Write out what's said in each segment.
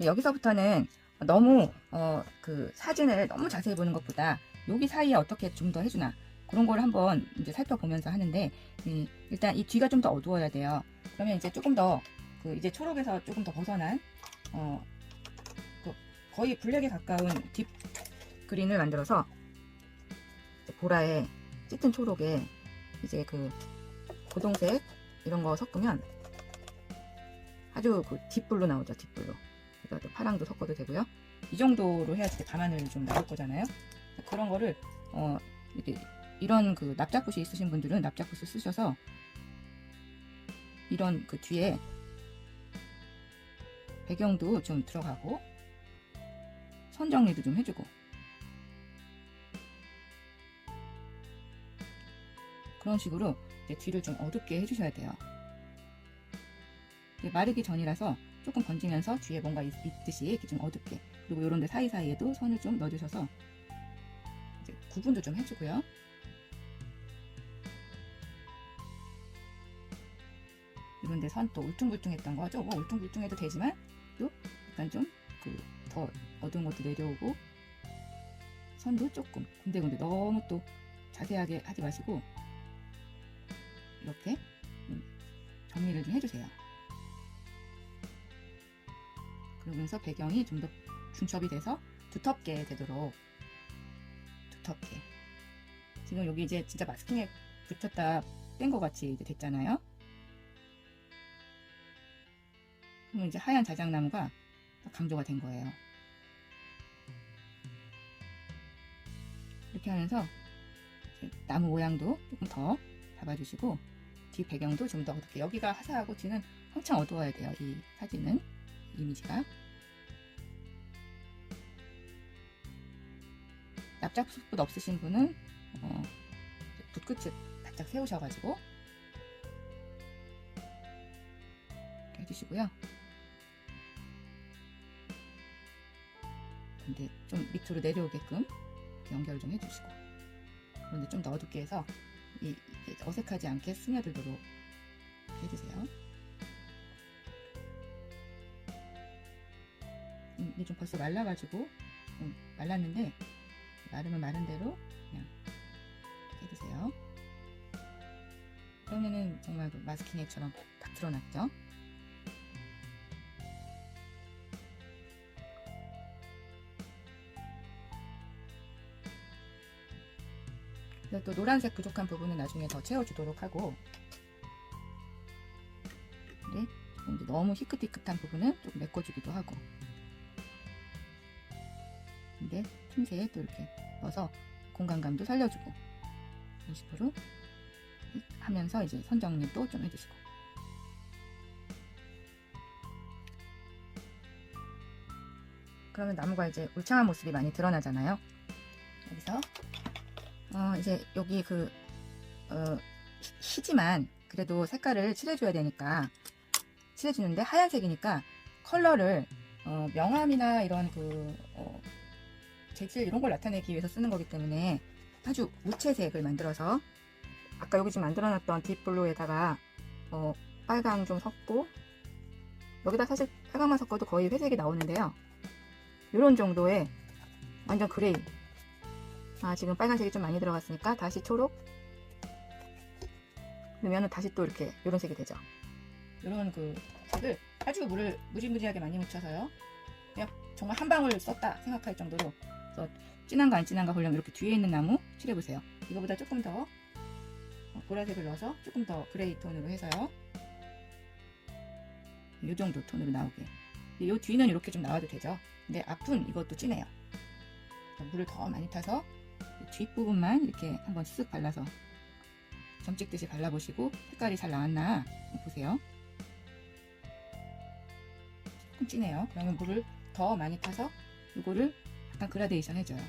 여기서부터는 너무 그 사진을 너무 자세히 보는 것보다 여기 사이에 어떻게 좀 더 해주나 그런 걸 한번 이제 살펴보면서 하는데, 일단 이 뒤가 좀 더 어두워야 돼요. 그러면 이제 조금 더 그 이제 초록에서 조금 더 벗어난 그 거의 블랙에 가까운 딥 그린을 만들어서 보라에 짙은 초록에 이제 그 고동색 이런 거 섞으면 아주 그 딥블루 나오죠. 딥블루. 그래서 파랑도 섞어도 되고요. 이 정도로 해야지 밤하늘이 좀 나올 거잖아요. 그런 거를 이렇게 이런 그 납작붓이 있으신 분들은 납작붓을 쓰셔서 이런 그 뒤에 배경도 좀 들어가고 선 정리도 좀 해주고 그런 식으로 이제 뒤를 좀 어둡게 해주셔야 돼요. 마르기 전이라서 조금 번지면서 뒤에 뭔가 있듯이 이렇게 좀 어둡게, 그리고 이런 데 사이사이에도 선을 좀 넣어주셔서 이제 구분도 좀 해주고요. 이런 데 선 또 울퉁불퉁했던 거죠. 뭐 울퉁불퉁해도 되지만 또 약간 좀 그 더 어두운 것도 내려오고 선도 조금 군데군데 너무 또 자세하게 하지 마시고 이렇게 정리를 좀 해주세요. 그러면서 배경이 좀 더 중첩이 돼서 두텁게 되도록, 두텁게. 지금 여기 이제 진짜 마스킹에 붙였다 뗀 것 같이 이제 됐잖아요. 그럼 이제 하얀 자작나무가 강조가 된 거예요. 이렇게 하면서 나무 모양도 조금 더 잡아주시고 뒤 배경도 좀 더 어둡게, 여기가 화사하고 뒤는 한창 어두워야 돼요. 이 사진은, 이미지가. 납작붓 없으신 분은 붓끝을 바짝 세우셔가지고 이렇게 해주시고요. 근데 좀 밑으로 내려오게끔 연결을 좀 해주시고, 그런데 좀 더 어둡게 해서 이게 어색하지 않게 스며들도록 이렇게 해주세요. 이게 좀 벌써 말라가지고 좀 말랐는데, 마르면 마른 대로 그냥 이렇게 해주세요. 그러면은 정말 그 마스킹액처럼 딱 드러났죠. 그래서 또 노란색 부족한 부분은 나중에 더 채워주도록 하고, 네, 너무 희끗희끗한 부분은 좀 메꿔주기도 하고, 근데 틈새에 또 이렇게 넣어서 공간감도 살려주고, 이런 식으로 하면서 이제 선 정리도 좀 해주시고. 그러면 나무가 이제 울창한 모습이 많이 드러나잖아요. 여기서 이제 여기 그 희지만 그래도 색깔을 칠해줘야 되니까 칠해주는데, 하얀색이니까 컬러를 명암이나 이런 그 재질 이런 걸 나타내기 위해서 쓰는 거기 때문에 아주 무채색을 만들어서, 아까 여기 지금 만들어놨던 딥블루에다가 빨강 좀 섞고, 여기다 사실 빨강만 섞어도 거의 회색이 나오는데요, 이런 정도의 완전 그레이, 지금 빨간색이 좀 많이 들어갔으니까 다시 초록 넣으면 다시 또 이렇게 이런 색이 되죠. 이런 그 색을 아주 물을 무지무지하게 많이 묻혀서요, 그냥 정말 한 방울 썼다 생각할 정도로. 그래서 진한가 안 진한가 보려면 이렇게 뒤에 있는 나무 칠해보세요. 이거보다 조금 더 보라색을 넣어서 조금 더 그레이 톤으로 해서요, 이 정도 톤으로 나오게. 이 뒤는 이렇게 좀 나와도 되죠. 근데 앞은 이것도 진해요. 물을 더 많이 타서 뒷부분만 이렇게 한번 쓱 발라서 점 찍듯이 발라보시고 색깔이 잘 나왔나 보세요. 조금 진해요. 그러면 물을 더 많이 타서 이거를 약간 그라데이션 해줘요.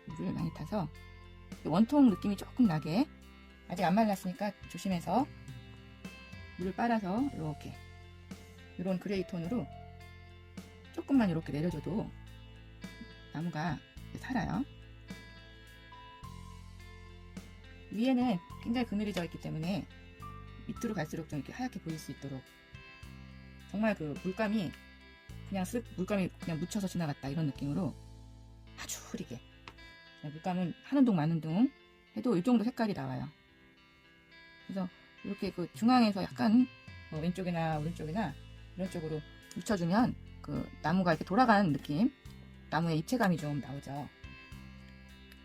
물을 많이 타서 원통 느낌이 조금 나게, 아직 안 말랐으니까 조심해서 물을 빨아서 이렇게 이런 그레이 톤으로 조금만 이렇게 내려줘도 나무가 살아요. 위에는 굉장히 그늘이 져 있기 때문에 밑으로 갈수록 좀 이렇게 하얗게 보일 수 있도록 정말 그 물감이 그냥 쓱 물감이 그냥 묻혀서 지나갔다 이런 느낌으로 아주 흐리게 물감은 하는 둥 마는 둥 해도 이 정도 색깔이 나와요. 그래서 이렇게 그 중앙에서 약간 왼쪽이나 오른쪽이나 이런 쪽으로 묻혀주면 그 나무가 이렇게 돌아가는 느낌, 나무의 입체감이 좀 나오죠.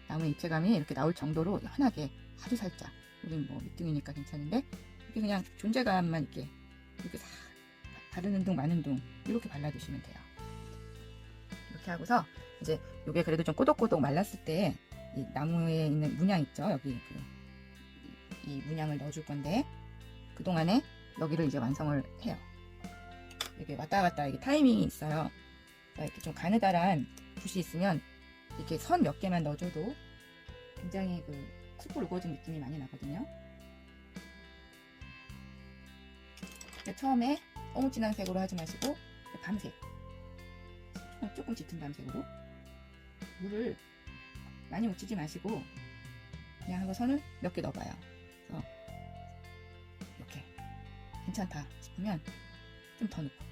나무의 입체감이 이렇게 나올 정도로 연하게 아주 살짝, 우린 뭐 밑둥이니까 괜찮은데 이렇게 그냥 존재감만 있게 이렇게 싹 바르는 둥 마는 둥 이렇게 발라주시면 돼요. 이렇게 하고서 이제 이게 그래도 좀 꼬독꼬독 말랐을 때 이 나무에 있는 문양 있죠. 여기 이 문양을 넣어줄 건데 그 동안에 여기를 이제 완성을 해요. 이게 왔다 갔다 이게 타이밍이 있어요. 이렇게 좀 가느다란 붓이 있으면 이렇게 선 몇 개만 넣어줘도 굉장히 그 숯불 우거진 느낌이 많이 나거든요. 처음에 너무 진한 색으로 하지 마시고 밤색, 조금 짙은 밤색으로 물을 많이 묻히지 마시고 그냥 한번 선을 몇 개 넣어봐요. 그래서 이렇게 괜찮다 싶으면 좀 더 넣고,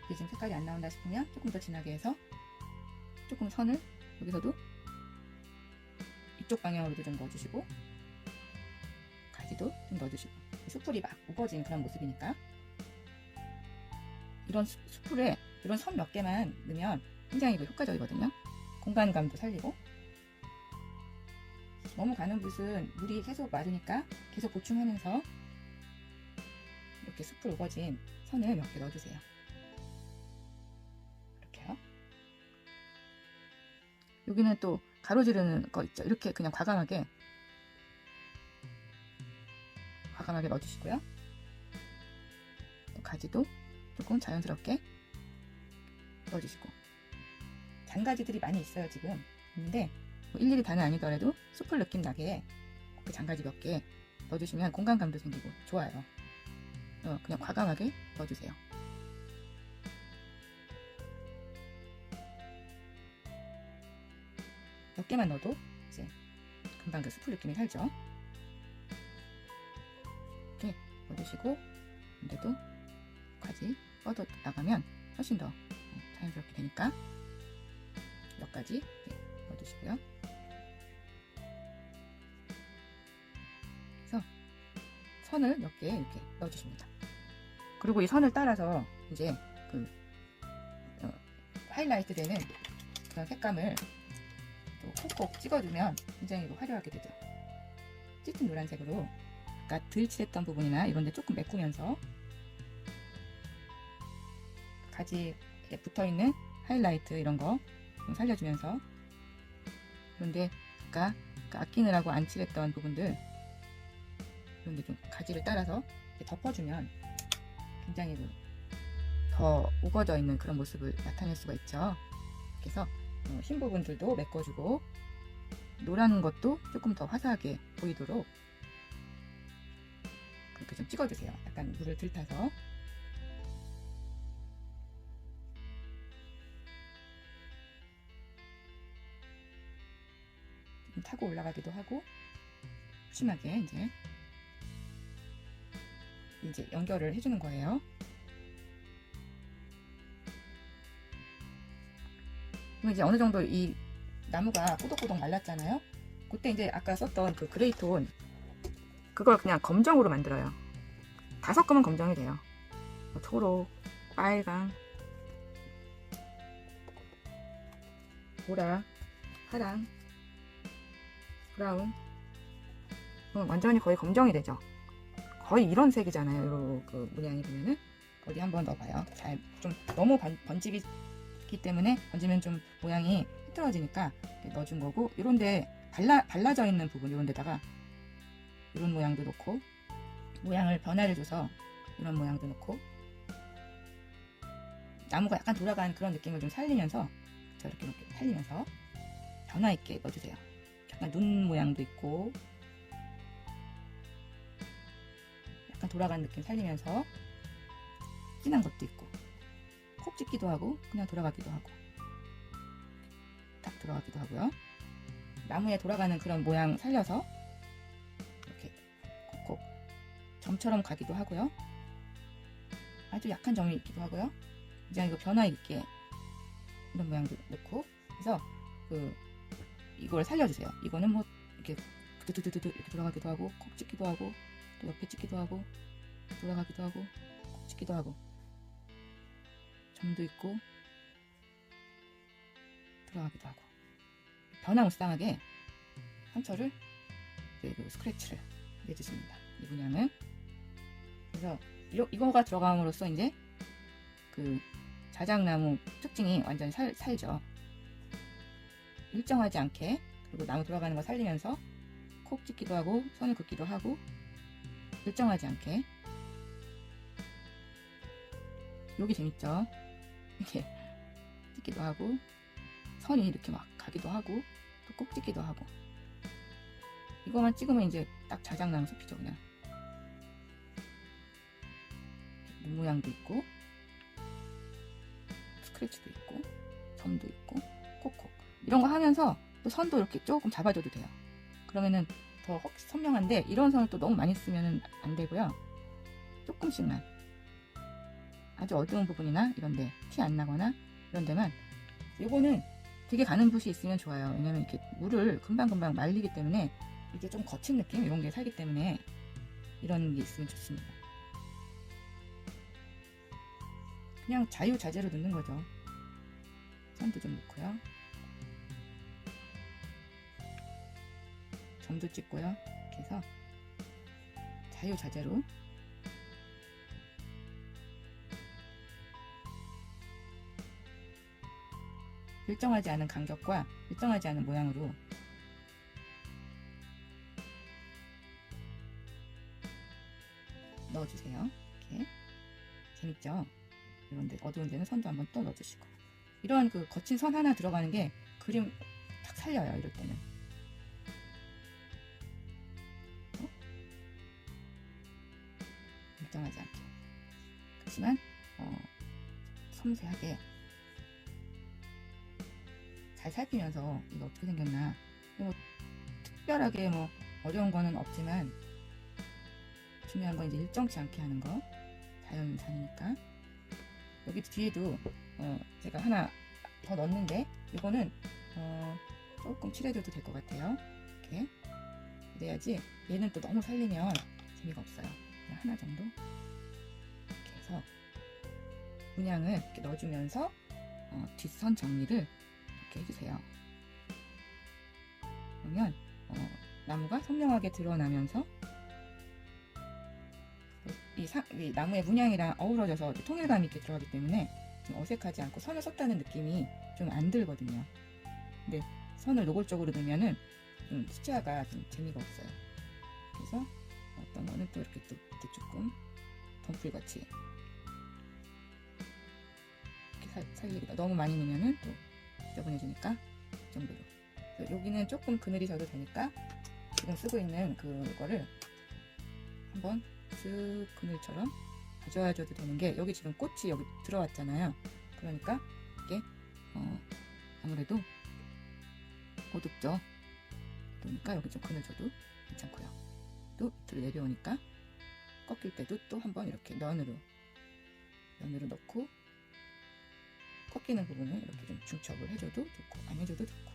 이게 지금 색깔이 안 나온다 싶으면 조금 더 진하게 해서 조금 선을 여기서도 이쪽 방향으로도 좀 넣어주시고 가지도 좀 넣어주시고, 숯불이 막 우거진 그런 모습이니까 이런 숯불에 이런 선 몇 개만 넣으면 굉장히 효과적이거든요. 공간감도 살리고, 너무 가는 붓은 물이 계속 마르니까 계속 보충하면서 이렇게 숯불 우거진 선을 몇 개 넣어주세요. 이렇게요. 여기는 또 가로지르는 거 있죠. 이렇게 그냥 과감하게 넣어주시고요. 또 가지도 조금 자연스럽게 넣어주시고, 잔가지들이 많이 있어요 지금. 근데 뭐 일일이 다는 아니더라도 숯불 느낌 나게 그 잔가지 몇 개 넣어주시면 공간감도 생기고 좋아요. 그냥 과감하게 넣어주세요. 몇 개만 넣어도 이제 금방 그 숯불 느낌이 살죠. 이렇게 넣어주시고, 근데도 가지 뻗어 나가면 훨씬 더 자연스럽게 되니까 몇 가지 넣어주시고요. 그래서 선을 몇 개 이렇게 넣어주십니다. 그리고 이 선을 따라서 이제 그 하이라이트 되는 그런 색감을 또 콕콕 찍어주면 굉장히 화려하게 되죠. 짙은 노란색으로 아까 덜 칠했던 부분이나 이런 데 조금 메꾸면서 가지에 붙어있는 하이라이트 이런 거 좀 살려주면서, 그런데 아까 아끼느라고 안 칠했던 부분들 그런데 좀 가지를 따라서 덮어주면 굉장히 더 우거져 있는 그런 모습을 나타낼 수가 있죠. 그래서 흰 부분들도 메꿔주고 노란 것도 조금 더 화사하게 보이도록 그렇게 좀 찍어주세요. 약간 물을 들타서. 좀 타고 올라가기도 하고 심하게 이제 연결을 해주는 거예요. 그럼 이제 어느 정도 이 나무가 꼬독꼬독 말랐잖아요. 그때 이제 아까 썼던 그 그레이톤 그걸 그냥 검정으로 만들어요. 다 섞으면 검정이 돼요. 초록, 빨강, 보라, 파랑, 브라운, 완전히 거의 검정이 되죠. 거의 이런 색이잖아요. 그 모양이 보면은 어디 한번 넣어봐요. 잘 좀 너무 번지기 때문에 번지면 좀 모양이 흐트러지니까 넣어준 거고, 이런데 발라져 있는 부분 이런 데다가 이런 모양도 넣고, 모양을 변화를 줘서 이런 모양도 넣고, 나무가 약간 돌아간 그런 느낌을 좀 살리면서 이렇게 살리면서 변화 있게 넣어주세요. 약간 눈 모양도 있고 약간 돌아간 느낌 살리면서 진한 것도 있고, 콕 찍기도 하고 그냥 돌아가기도 하고 딱 들어가기도 하고요. 나무에 돌아가는 그런 모양 살려서 이렇게 콕콕 점처럼 가기도 하고요. 아주 약한 점이 있기도 하고요. 그냥 이거 변화 있게 이런 모양도 넣고, 그래서 이걸 살려주세요. 이거는 뭐 이렇게 두두두두 이렇게 돌아가기도 하고, 콕 찍기도 하고, 또 옆에 찍기도 하고, 돌아가기도 하고, 콕 찍기도 하고, 점도 있고, 돌아가기도 하고, 변화무쌍하게 상처를, 스크래치를 내주십니다. 이 문양을. 그래서 이거가 들어감으로써 이제 자작나무 특징이 완전히 살죠. 일정하지 않게, 그리고 나무 돌아가는 거 살리면서 콕 찍기도 하고, 선을 긋기도 하고, 일정하지 않게. 여기 재밌죠? 이렇게 찍기도 하고, 선이 이렇게 막 가기도 하고, 또 콕 찍기도 하고. 이거만 찍으면 이제 딱 자작나무 숲이죠, 그냥. 눈 모양도 있고, 스크래치도 있고, 점도 있고, 콕콕. 이런 거 하면서 또 선도 이렇게 조금 잡아줘도 돼요. 그러면은 더 선명한데, 이런 선을 또 너무 많이 쓰면 안 되고요. 조금씩만. 아주 어두운 부분이나 이런데 티 안 나거나 이런 데만. 요거는 되게 가는 붓이 있으면 좋아요. 왜냐면 이렇게 물을 금방금방 말리기 때문에 이게 좀 거친 느낌? 이런 게 살기 때문에 이런 게 있으면 좋습니다. 그냥 자유자재로 넣는 거죠. 선도 좀 넣고요. 점도 찍고요. 이렇게 해서 자유자재로 일정하지 않은 간격과 일정하지 않은 모양으로 넣어주세요. 이렇게 재밌죠? 이런데 어두운 데는 선도 한번 또 넣어주시고, 이런 거친 선 하나 들어가는 게 그림 딱 살려요. 이럴 때는 일정하지 않게, 그렇지만 섬세하게 잘 살피면서 이거 어떻게 생겼나. 뭐 특별하게 뭐 어려운 거는 없지만 중요한 건 이제 일정치 않게 하는 거. 자연산이니까. 여기 뒤에도 제가 하나 더 넣었는데, 이거는 조금 칠해줘도 될 것 같아요. 이렇게 그래야지. 얘는 또 너무 살리면 재미가 없어요. 그냥 하나 정도 이렇게 해서 문양을 이렇게 넣어주면서 뒷선 정리를 이렇게 해주세요. 그러면 나무가 선명하게 드러나면서 이 나무의 문양이랑 어우러져서 통일감 있게 들어가기 때문에 좀 어색하지 않고, 선을 썼다는 느낌이 좀 안 들거든요. 근데 선을 노골적으로 넣으면은 좀 수채화가 좀 재미가 없어요. 그래서 어떤 거는 또 이렇게 또 밑에 조금 덩풀같이 이렇게 살리기가, 너무 많이 넣으면은 또 지저분해지니까 이 정도로. 그래서 여기는 조금 그늘이 져도 되니까 지금 쓰고 있는 그거를 한번 쓱 그늘처럼 가져와줘도 되는 게, 여기 지금 꽃이 여기 들어왔잖아요. 그러니까 이게 아무래도 어둡죠. 그러니까 여기 좀 그늘 줘도 괜찮고요. 또 밑으로 내려오니까 꺾일 때도 또 한번 이렇게 면으로 넣고, 꺾이는 부분을 이렇게 좀 중첩을 해줘도 좋고, 안 해줘도 좋고.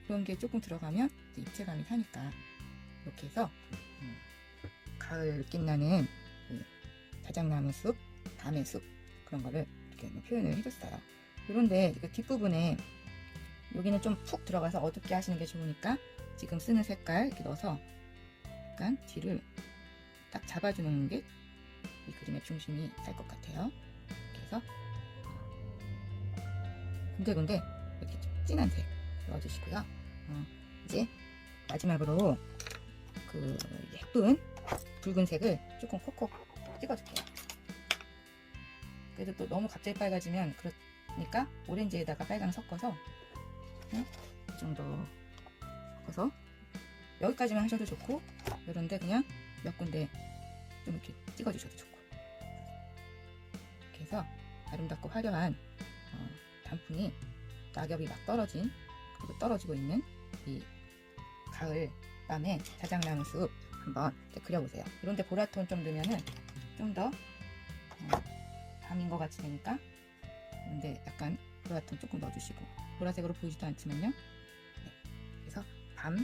그런 게 조금 들어가면 이제 입체감이 사니까 이렇게 해서 가을 느낌 나는 자작나무 숲, 밤의 숲, 그런 거를 이렇게 표현을 해줬어요. 그런데 뒷부분에 여기는 좀 푹 들어가서 어둡게 하시는 게 좋으니까 지금 쓰는 색깔 이렇게 넣어서 약간 뒤를 딱 잡아주는 게 이 그림의 중심이 살 것 같아요. 이렇게 해서 군데군데 이렇게 좀 진한 색 넣어주시고요. 이제 마지막으로 예쁜 붉은색을 조금 콕콕 찍어줄게요. 그래도 또 너무 갑자기 빨개지면 그러니까 오렌지에다가 빨강 섞어서 이 정도 섞어서 여기까지만 하셔도 좋고, 이런데 그냥 몇 군데 좀 이렇게 찍어주셔도 좋고, 이렇게 해서 아름답고 화려한 단풍이, 낙엽이 막 그리고 떨어지고 있는 이 가을 밤의 자작나무 숲 한번 이제 그려보세요. 이런데 보라톤 좀 넣으면은 좀 더 밤인 것 같이 되니까, 근데 약간 보라톤 조금 넣어주시고, 보라색으로 보이지도 않지만요. 네. 그래서 밤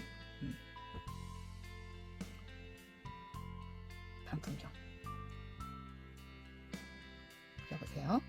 풍경 그려보세요.